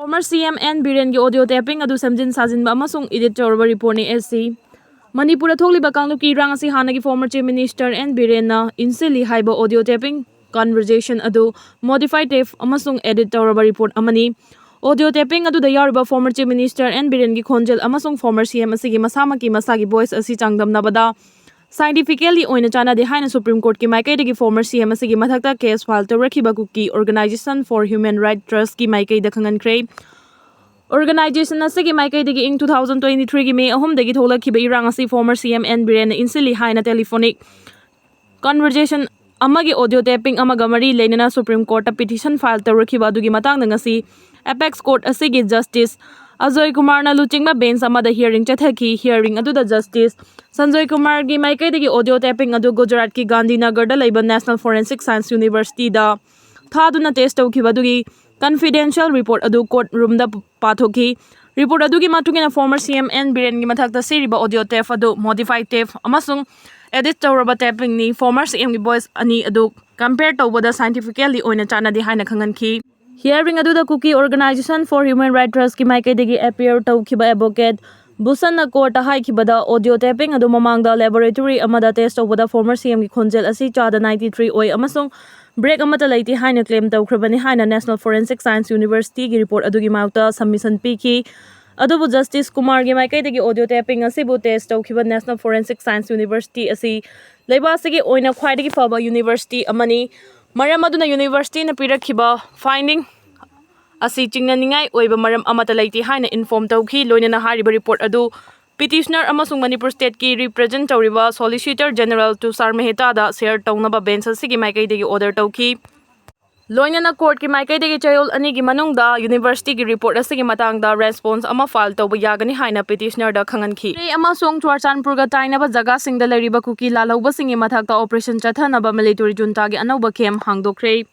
Former CM and Biren gi audio taping adu samjin sajinba amasung edit tawraba report ni SC Manipur tholiba kangluki rang asi hanagi former chief minister and Biren na insili haiba audio taping conversation adu modified tape amasung edit tawraba report amani audio taping adu da yariba former chief minister and Biren gi khonjel amasung former CM asigi masagi voice asi changdamnabada scientifically oina chana de haina Supreme Court ki maikai de former CM asigi mathakta case file tawrakhiba Kuki Organization for Human Rights Trust ki maikai da khangan kre Organization asigi maikai de ing 2023 gi May 3 dagi tholakhiba irang asi former CM and Biren insili haina telephonic conversation amagi audio taping amaga mari leinana Supreme Court petition file tawrakhiba adugi matang ngasi Apex Court asigi Justice Ajoy Kumar na luchingba bench amada hearing chathaki hearing adu da Justice Sanjoy Kumar gi maikai de audio taping adu Gujarat ki Gandhinagar da laiba National Forensic Science University da thaduna test tawkhiba adugi confidential report adu court room da pathoki report adugi matungina former CM and Biren gi mathakta seriba audio tape adu modified tape amasung edit tawraba taping ni former CM gi voice ani adu compare tawbada scientifically oina chana di haina khanganki Hearing adu the Kuki Organization for Human Rights Trust ki maikai degi appear tawkhiba advocate Busan na court haikibada audio taping adu mamangda laboratory amada test tawbada former CM ki khonjel asi chada 93 oi amasung break amata leite haina claim tawkhrabani haina National Forensic Science University gi report adugi mauta submission piki adubu Justice Kumar gi maikai degi audio taping asibu test tawkhiba National Forensic Science University asi leiba asigi oina khwaidagi faba university amani Maram aduna university na pirakhiba finding asi chingnaningai oiba maram amata leite haina inform tawkhi loinana hariba report adu petitioner amasung Manipur state ki represent tawriba Solicitor General Tushar Mehta da share tawnaba bench asigi maikai degi order tawkhi loinana court ki maikai degi chayol ani gi manungda university gi report asigi matangda response ama file tawba yagani haina petitioner da khanganki amasung Churchanpur ga tainaba jaga singda leriba Kuki lalauba singi mathakta operation chathanaba military junta gi anauba kem hangdokre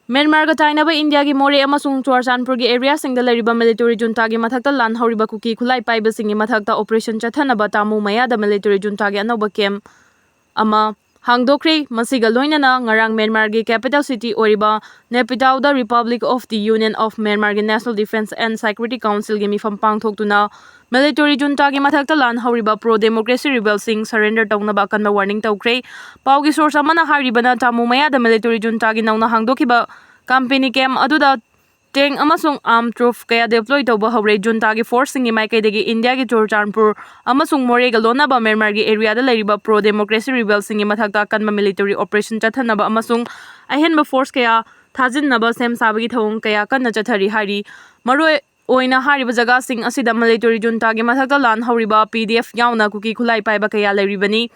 Myanmar ga tainaba India gi more amasung Churchanpur gi area singda leriba military junta gi mathakta lan horiba Kuki Khutlai Paiba singi mathakta operation chathanaba tamu maya da military junta gi anauba kem ama Hangdokre masiga loinana ngarang Myanmar gi capital city oriba Naypyidaw da Republic of the Union of Myanmar gi National Defense and Security Council gi mifam pangthoktuna military junta gi mathakta lan horiba pro democracy rebels sing surrender tawnaba kanba warning tawkre pawgi source amana haribana tamu maya da military junta gi nauna hangdokiba company camp aduda Teng amasung armed troops kaya deploy tawba hawre junta gi force singi maikai degi India gi Churchanpur amasung more ga lonaba Myanmar gi area da leriba pro democracy rebels singi mathakta kanba military operation chathanaba amasung ahenba force kaya thajinnaba sem sabagi thawung kaya kanna chathari hari maroi oina hariba jaga sing asida military junta gi mathakta lan hawriba PDF yauna Kuki Khutlai Paiba kaya leribani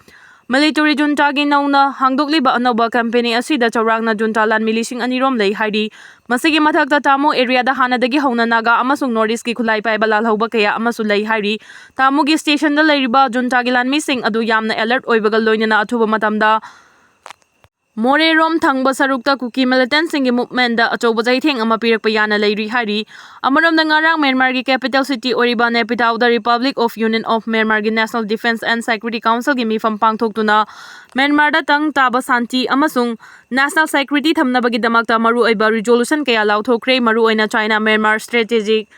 Military junta gi nauna hangdokliba anauba company asida chawrangna junta lan milising anirom lei hari masigi mathakta tamu area da hanadagi hauna naga amasung Northeast ki Khutlai Paiba lalhauba kaya amasu lei hari tamu gi station da leiriba junta gi lan mising adu yamna alert oibaga loinana athuba matamda More rom thangba sarukta Kuki militant singi movement da achoba jaitheng ama pirakpa yana leiri hari amarom da ngarang Myanmar gi capital city oriba Naypyidaw da Republic of Union of Myanmar gi National Defense and Security Council gi mifam pangthoktuna Myanmar da tang taba santi amasung national security thamnabagi damakta maru oiba resolution kaya lauthokre maru oina China Myanmar strategic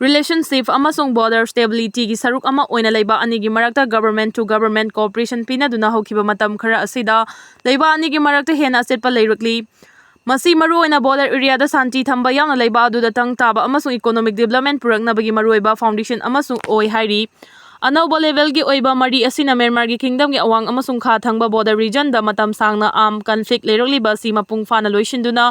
relationship amasung border stability gi saruk ama oina leiba ani gi marakta government to government cooperation pina duna hokiba matam khara asida leiba ani gi marakta hena setpa leirakli masi maru oina border area da santi thamba yauna leiba adu da tang taba amasung economic development puraknabagi maru oiba foundation amasung oi hairi anauba level gi oiba mari asina Myanmar gi kingdom gi awang amasung kha thangba border region da matam sangna arm conflict leirakli ba si mapung fana loisinduna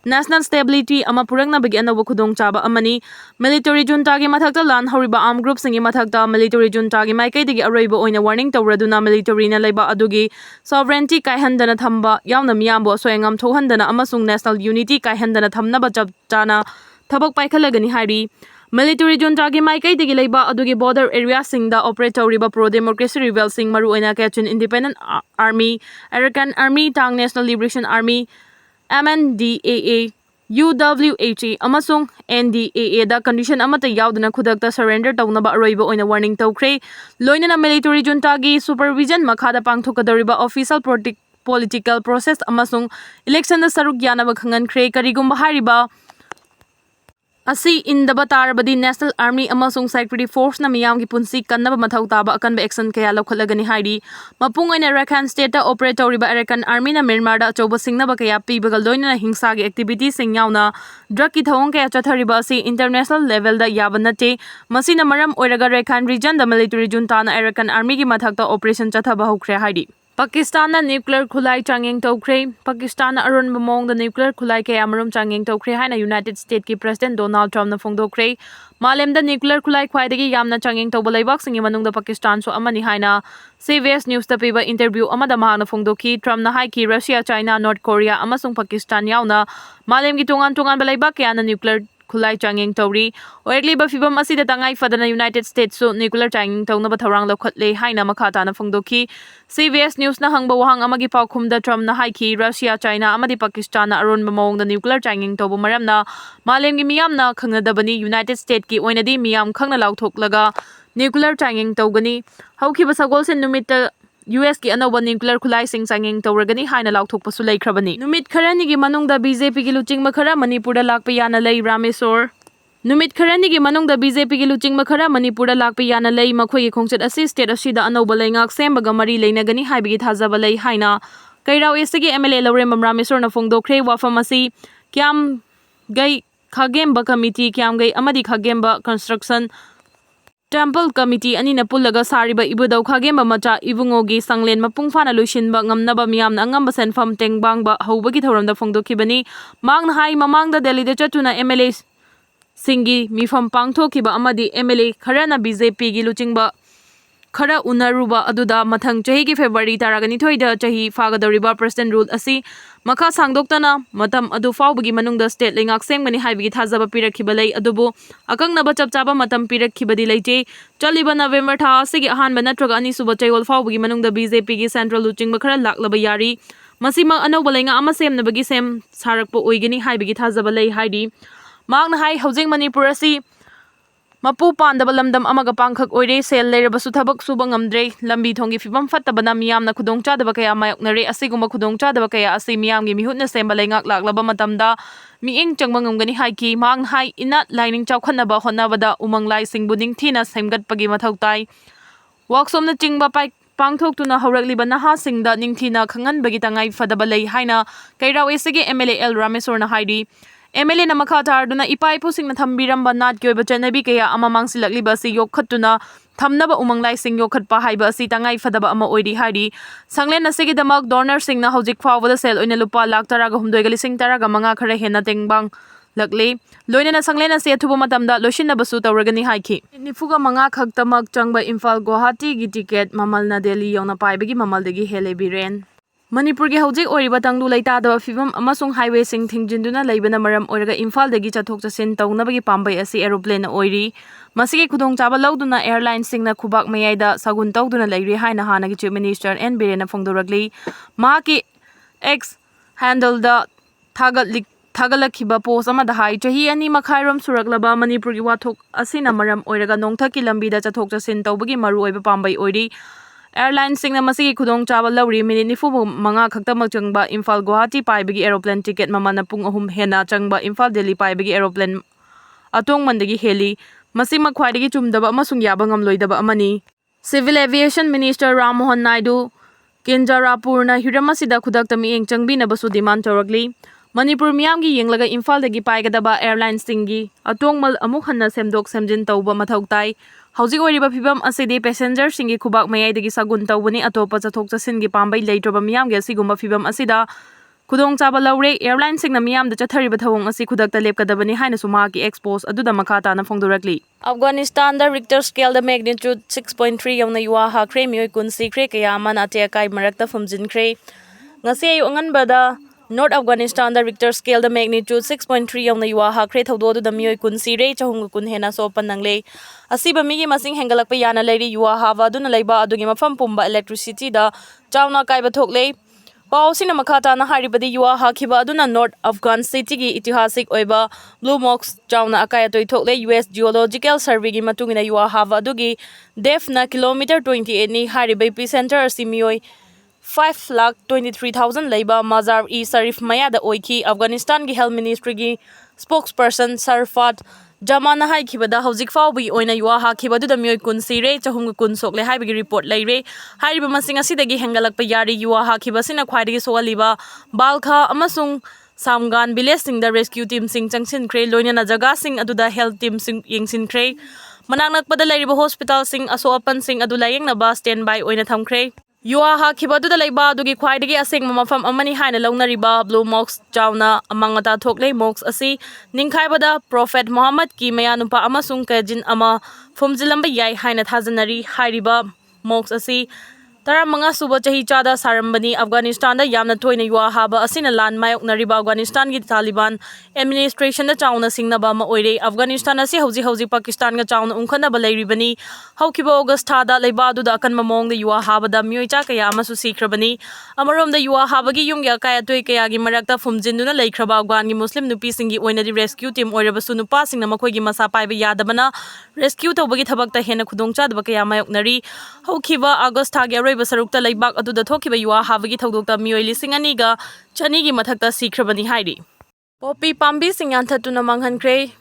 National stability ama purakna bagi anauba khudong chaba amani military junta gi mathakta lan horiba armed group singi mathakta military junta gi maikai digi aroiba oina warning tawraduna military na leiba adugi sovereignty kaihandana thamba yauna miyambo soengam thohandana amasung national unity kaihandana thamnaba chap chana thabak paikhalagani hari military junta gi maikai digi leiba adugi border area singda operate tawriba pro democracy rebel sing maru oina Kachin Independent Army Arakan Army Tang National Liberation Army MNDAA UWHA amasung NDAA da condition amata yaudana khudakta surrender tawnaba aroiba oina warning tawkre loinana military junta gi supervision makhada pangthokadariba official political process amasung election da saruk yanaba khangan khre karigumba hariba asi indaba tarabadi National Army amasung Security Force na miyamgi punsi kannaba mathau taba akanba action kaya lawkhatlagani haidi mapung oina Rakhine State ta operate tawriba American Army na Myanmar da achoba singnaba kaya pibagal loina hingsa gi activities sing yauna drug ki thawong kaya chathariba asi international level da yaba nate masina maram oiraga Rakhine region da military junta na American Army gi mathakta operation chathaba hokre haidi Pakistan na nuclear khulai changeng tawkre Pakistan na aron bamong da nuclear khulai kaya marum changeng tawkre haina United States ki President Donald Trump na phongdokre malem da nuclear khulai khwaidagi yamna changeng tawba laibak singi manung da Pakistan so amani haina CBS News ta piba interview amada mahana phongdoki Trump na haiki Russia China North Korea amasung Pakistan yauna malem gi tungan balaibak kaya na nuclear khulai changeng tawri oirli ba fibam asida tangai fadana United States so nuclear changeng tawna ba tharang lokhatle haina makhata na phongdoki CBS News na hangba wahang amagi paukhum da Trump na haiki Russia China amadi Pakistan na aron bamong da nuclear changeng tawbu maramna malem gi miyam na khangnadabani United States ki oinadi miyam khangna lauthoklaga nuclear changeng tawgani hauki ba sagol sen numita US ki anauba nuclear khulai sing changeng tawragani haina lautthokpasu leikrabani numit kharani gi manungda BJP gi luchingma khara Manipur da lakpa yana lei Ramesor numit kharani gi manungda BJP gi luchingma khara Manipur da lakpa yana lei makhoi gi khongchat asi state asida anauba leingak sembaga mari leinagani haibigi thajaba lei haina kairau esigi MLA Lorem Ramesor na phongdokre wafam asi kyam gai khagemba committee kyam gai amadi khagemba construction Temple Committee ani na pullaga sariba ibudau khagemba macha ibungogi sanglen mapung fana luisinba ngamnaba miyamna angamba senfam tengbangba hobagi thoramda phongdokhibani mangna hai mamangda Delhi da chatuna MLA singi mifam pangthokiba amadi MLA kharana BJP gi luchingba khara unaruba aduda mathang chahi gi February taragani thoida chahi fagadoriba president rule asi makha sangdoktana matam adu fawbagi manungda state lengak semgani haibigi thajaba pirakhibalai adubu akangnaba chapchaba matam pirakhibadi leite chaliba November tha asigi ahanba natraga ani suba chayol fawbagi manungda BJP gi central luchingba khara laklaba yari masima anauba lenga ama semnabagi sem sarakpo oigani haibigi thajaba lei haidi magna hai housing Manipur asi mapu pandaba lamdam amaga pangkhak oire sel leirabasu thabak suba ngamdre lambi thongi fibam fattabana miyamna khudongchadaba kaya mayoknare asiguma khudongchadaba kaya asi miyamgi mihutna semba leingak laklaba matamda miing changba ngamgani haiki mang hai inat lining chawkhanaba honnabada umang lai singbuding thina semgatpagi mathautai workshop na chingba pai pangthoktuna haurakliba naha singda ningthina khanganbagi tangai fadaba lei haina kairau esege MLA L Ramesor na haidi MLA na makha tarduna ipai pusing na thambiramba nat kyoiba chanabi kaya ama mangsilakliba si yokhatuna thamnaba umanglai sing yokhatpa haiba si tangai fadaba ama oiri haidi sanglen asigi damak donor sing na hojik fawada sel oina lupa lakh taraga humdoi gali sing taraga manga khara hena tengbang lakle loina na sanglen ase thuba matamda loishinna basu tawragani haiki nifuga manga khaktamak changba Imphal Guwahati gi ticket mamalna Delhi yona paibagi mamaldagi hele Biren Manipur gi hojik oiriba tangdu leitadaba fibam amasung highway sing thingjinduna leibana maram oiraga Imphal dagi chathok chasin tawnabagi pambai asi aeroplane na oiri masigi khudongchaba lauduna airline singna khubak mayaida sagun tawduna leiri haina hanagi chief minister N Biren na phongdoragli mahaki ex handle da thagalakhiba post amada hai chahi ani makhairam suraklaba Manipur gi wathok asina maram oiraga nongthaki lambi da chathok chasin tawbagi maru oiba pambai oiri airline singna masigi khudongchaba lawri minute nifu manga khaktamak changba Imphal Guwahati paibagi aeroplane ticket mamana pung ahum hena changba Imphal Delhi paibagi aeroplane atong mandagi heli masima khwaidagi chumdaba amasung yaba ngamloidaba amani Civil Aviation Minister Ram Mohan Naidu Kinjarapurna hiramasida khudakta mieng changbina basu demand tawragli Manipur miyamgi yenglaga Imphal dagi paigadaba airline singi atongmal amuk hanna semdok semjin tawba mathautai Hauji oiriba phibam asidi passenger singi khubak mayaidagi sagun tawbani atopa chathok chasingi pambai leitroba miyamgi asigumba phibam asida khudongchaba laure airline singna miyamda chathariba thawong asi khudakta lepkadabani haina sumaki expose aduda makhata na phongdorakli Afghanistan da Richter scale da magnitude 6.3 yawna yuwa ha kre Meeoi kunsi kre kaya man ate akai marakta fumjin kre ngasi ayu anganbada North Afghanistan da Richter scale da magnitude 6.3 yawna yuwa ha kre thawdo da Meeoi kunsi re chahung kun hena so panangle asiba migi masing hengalakpa yana leiri yuwa hava aduna leiba adugi mafam pumba electricity da chawna kaiba thokle pausina makhata na haribadi yuwa hakhiba aduna North Afghan city gi itihasik oiba blue mox chawna akaya toi thokle US Geological Survey gi matungina yuwa hava adugi depth na kilometer 28 ni haribai epicenter asi Meeoi 5,23,000 leiba Mazar-e Sharif mayada oiki Afghanistan gi health ministry gi spokesperson Sarfat Jamana haikibada hauzik faubi oina yuwa hakibadudha mioi kun sire chahum kun sokle haibagi report leire hariba masing asidagi hengalakpa yari yuwa hakibasina khwaidagi sokaliba balkha amasung samgan village singda rescue team sing changsinkhre loinana jaga sing aduda health team sing yengsinkhre manaknakpada leiriba hospital sing asoapan sing adu layengna standby oina thamkhre yuwa hakibadudha leiba adugi khwaidagi asing mafam amani haina launariba blue mox chawna amangata thokle mox asi ningkhaibada prophet muhammad ki mayanupa amasung kajin ama fumjilamba yai haina thajanari hairiba mox asi Taramanga suba chahi chada sarambani Afghanistan da yamna toina yuwa haba asina lan mayok nariba Afghanistan gi Taliban administration da chauna singnaba ma oire Afghanistan asi hauji Pakistan ga chauna unkhana ba leiribani haukiba August thada leiba du da kan mamong da yuwa haba da mioi cha kaya amasu sikrabani amarom da yuwa haba gi yungya kaya toi kaya gi marakta fumjinduna leikraba Afghan gi muslim nupi singi oina di rescue team oiraba su nupa singna makhoi gi masa paiba yadabana rescue tawbagi thabakta hena khudongcha da kaya mayok nari haukiba August thagi Sarukta Laibak Aduda Tokiba Yua Havagi Togdokta Meeoi Lisinganiga Chanigi Matakta Sikrabani Haidi. Poppy Pambi Singyanta Tuna Manghankre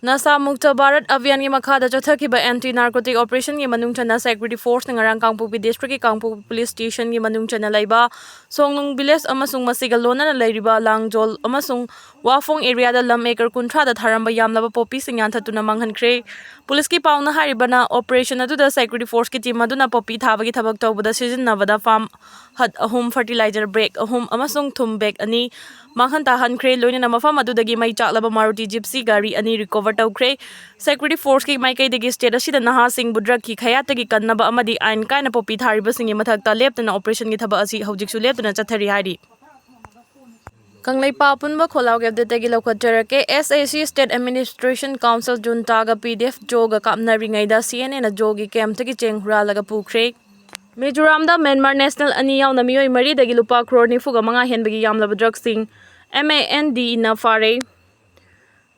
Nasa Mukta Bharat Avian Makada Jathakiba anti-narcotic operation gi manungchana security force ngarang Kangpokpi district ki Kangpokpi police station gi manungchana laiba Songlung village amasung masiga lona na leiriba Langjol amasung Wafong area da lam acre kuntra da tharamba yamlaba Poppy Singyanta Tuna Manghankre Police ki pauna haribana operation adu da security force ki team aduna Poppy thabagi thabak tawbada sijinnabada farm hut ahum fertilizer break ahum amasung thum bag ani Manghan tahankre loina mafam adudagi mai chaklaba Maruti gypsy gari ani recover tawkre security force ki mai kaidagi state asida naha sing budrak ki khayatagi kannaba amadi ain kaina Poppy thariba singi mathakta leptana operation ki thaba asi hojiksu leptana chathari hari Khutlai Paiba Kuki Tumna SAC State Administration Council Juntaga PDF Joga Kapnaringaida CNN Jogi Camp Tagi Chenghura Laga Pukre Mizoram da Myanmar National Ani Yauna Meeoi Mari Dagi Lupa Crore Nifuga Manga Henbagi Yamlaba Drug Sing MAND na Fare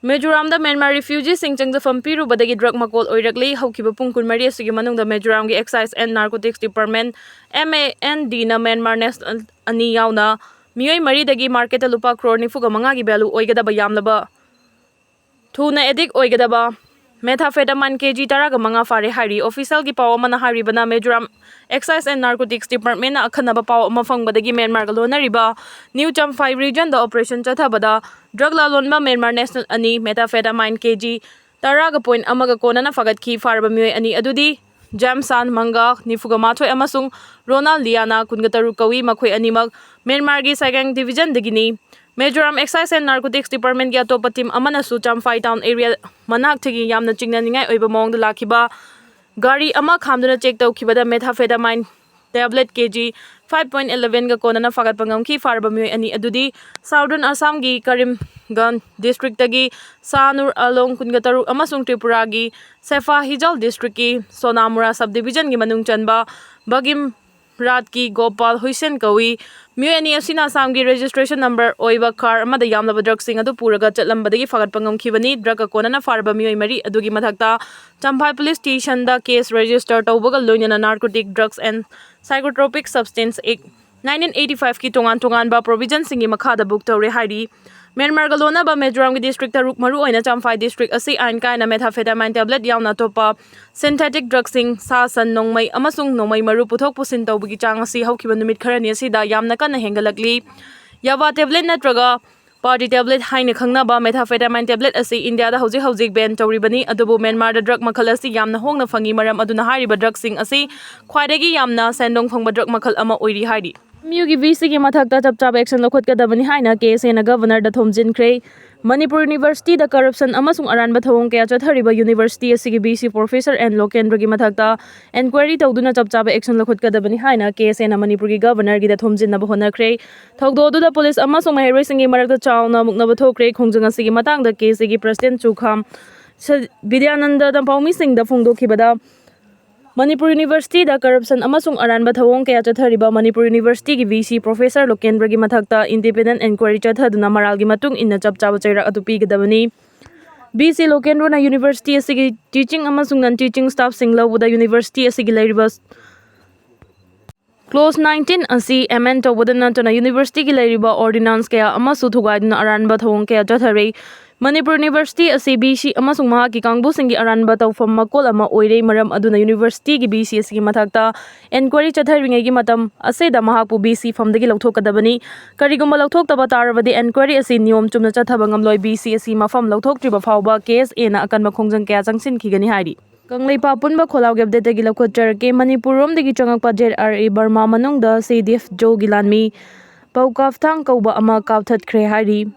Mizoram da Myanmar refugees sing changja Piru badagi drug makol oirakli haukiba pung kun mari asigi manung da Mizoram gi Excise and Narcotics Department MAND na Myanmar National Ani Yauna Meeoi Mari dagi market lupa crore nifuga manga gi value oigadaba yamlaba thuna edik oigadaba methamphetamine kg taraga manga fare hari official gi paw mana hari bana Mizoram Excise and Narcotics Department na akhanaba paw mafang badagi Myanmar galona riba New Champhai region da operation chathabada drug lalonba Myanmar National ani methamphetamine kg taraga point amaga kona na fagat ki farba Meeoi ani adudi Jamsan Manga Nifuga Mathoi amasung Ronald Liana Kungataru Kawi Makhoi animak Myanmar gi Saigang Division dagini Mizoram Excise and Narcotics Department gi atopa team amana su Champhai town area manak thigi yamna chingnaningai oiba mongda lakhiba gari ama khamduna check tawkhibada methamphetamine tablet kg 5.11 ga konana fagat pangam ki farba Meeoi ani adudi Southern Assam gi Karimganj district tagi Sanur Along Kungataru amasung Tripura gi Sefa Hijal district ki Sonamura subdivision gi manung chanba Bagim Rat ki Gopal Huisen Kawi Meeoi ani asina Assam gi registration number oiba car amada yamlaba drug sing adu puraga chatlambadagi fagat pangam khibani drug konana farba Meeoi mari adugi mathakta Champhai police station da case register tawbaga loinana narcotic drugs and psychotropic substance act 1985 ki tongan ba provision singi makhada book tawre hari Myanmar galona ba Mizoram gi district taruk maru oina Champhai district asi ain kaina methamphetamine tablet yauna topa synthetic drug sing sa san nongmai amasung nongmai maru puthok pusin tawbagi chang asi haukiba numit kharani asida yamna kana hengalakli yawa tablet natraga party tablet haina khangnaba methamphetamine tablet asi India da hojik ban tawribani adubu Myanmar da drug makhal asi yamna hongna fangi maram aduna hariba drug sing asi khwaidagi yamna sendong phangba drug makhal ama oiri hari Miugi VC ki mathakta chapchaba action lokhotkadabani haina case ena governor da thomjinkhre Manipur University da corruption amasung aranba thawong kaya chathariba university asigi BC professor and Lokendra gi mathakta inquiry tawduna chapchaba action lokhotkadabani haina case ena Manipur gi governor gi da thomjinnaba honakhre thogdo da police amasung maheroi singi marakta chauna muknaba thokre khongjang asigi matangda case gi president Chukham Vidyananda da Paumi Singh da phongdokhibada Manipur University da corruption amasung aranba thawong kaya chathariba Manipur University gi VC professor Lokendra gi mathakta independent inquiry chathaduna maral gi matung inna chapchaba chaira adu pigadabani BC Lokendra na university asigi teaching amasung non teaching staff sing lawuda university asigi leiriba Clause 19 asi amend tawbadana tona university gi leiriba ordinance kaya amasu thugaiduna aranba thawong kaya chathare Manipur University asi BC amasung mahaki kangbusingi aranba tawfam makol ama oire maram aduna University gi BC asigi mathakta enquiry chatharingai gi matam aseda mahakpu BC famdagi lauthokadabani karigumba lauthokdaba tarabadi enquiry asi niyom chumna chathaba ngamloi BC asi mafam lauthoktriba fawba case ena akanba khongjang kya changsin khigani hairi Kanglei papunba kholau gap data gi lakhotjar ke Manipur rom dagi changakpa JRA Burma manungda CDF Jo gilanmi paukaf thang kauba ama kauthat khre hairi